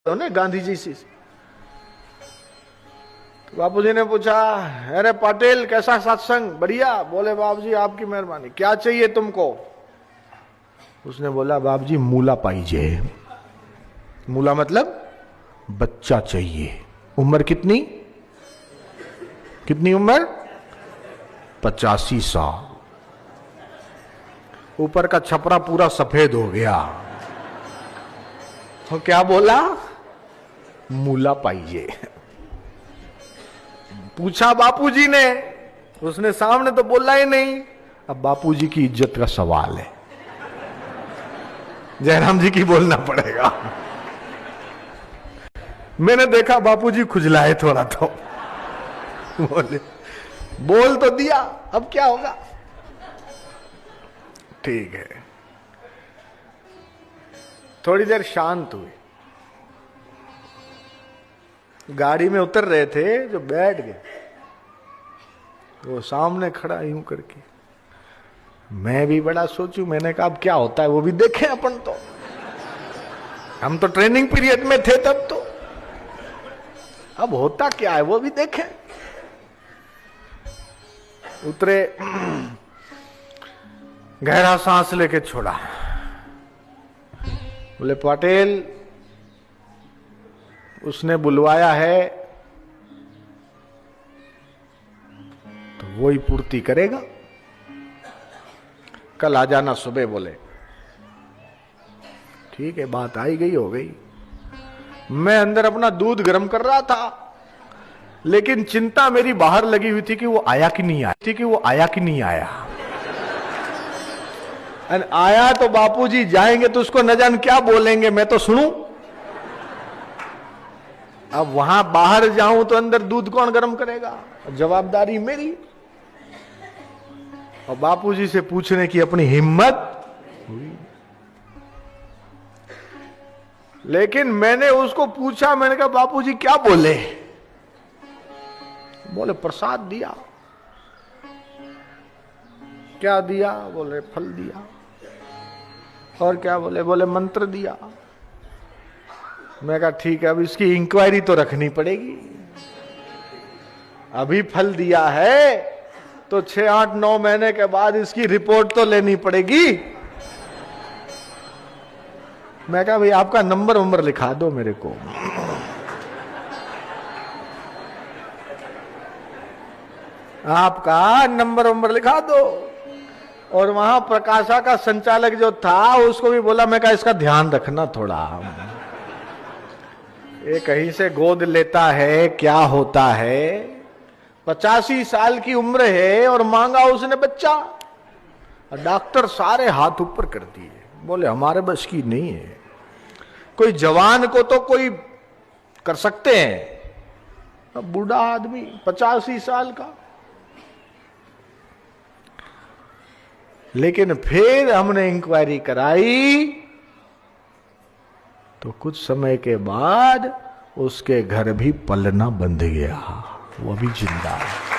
ने गांधी जी से। तो बापूजी ने पूछा, अरे पटेल कैसा सत्संग? बढ़िया। बोले बाबूजी आपकी मेहरबानी, क्या चाहिए तुमको? उसने बोला बाबूजी मूला पाइजे। मूला मतलब बच्चा चाहिए। उम्र कितनी? कितनी उम्र? 85 साल। ऊपर का छपरा पूरा सफेद हो गया। तो क्या बोला? मूला पाइजे। पूछा बापूजी ने, उसने सामने तो बोला ही नहीं। अब बापूजी की इज्जत का सवाल है, जयराम जी की बोलना पड़ेगा। मैंने देखा बापूजी खुजलाए थोड़ा, तो बोले बोल तो दिया, अब क्या होगा? ठीक है। थोड़ी देर शांत हुए। गाड़ी में उतर रहे थे, जो बैठ गए, वो सामने खड़ा यूं करके। मैं भी बड़ा सोचूं, मैंने कहा अब क्या होता है वो भी देखें अपन। तो हम तो ट्रेनिंग पीरियड में थे तब, तो अब होता क्या है वो भी देखें। उतरे, गहरा सांस लेके छोड़ा। बोले पटेल उसने बुलवाया है तो वो ही पूर्ति करेगा। कल आ जाना सुबह। बोले ठीक है, बात आई गई हो गई। मैं अंदर अपना दूध गर्म कर रहा था, लेकिन चिंता मेरी बाहर लगी हुई थी कि वो आया कि नहीं आया। आया तो बापूजी जाएंगे तो उसको न जान क्या बोलेंगे, मैं तो सुनूं। अब वहां बाहर जाऊं तो अंदर दूध कौन गर्म करेगा? जवाबदारी मेरी। और बापूजी से पूछने की अपनी हिम्मत हुई। लेकिन मैंने उसको पूछा, मैंने कहा बापूजी क्या बोले? बोले प्रसाद दिया। क्या दिया? बोले फल दिया। और क्या बोले? बोले मंत्र दिया। मैं कहा ठीक है, अब इसकी इंक्वायरी तो रखनी पड़ेगी। अभी फल दिया है तो 6, 8, 9 महीने के बाद इसकी रिपोर्ट तो लेनी पड़ेगी। मैं कहा भाई आपका नंबर लिखा दो मेरे को। आपका नंबर लिखा दो। और वहां प्रकाशा का संचालक जो था उसको भी बोला, मैं कहा इसका ध्यान रखना थोड़ा, ये कहीं से गोद लेता है क्या होता है। 85 साल की उम्र है और मांगा उसने बच्चा। डॉक्टर सारे हाथ ऊपर कर दिए, बोले हमारे बस की नहीं है। कोई जवान को तो कोई कर सकते हैं, अब बूढ़ा आदमी 85 साल का। लेकिन फिर हमने इंक्वायरी कराई तो कुछ समय के बाद उसके घर भी पलना बंध गया, वो भी जिंदा है।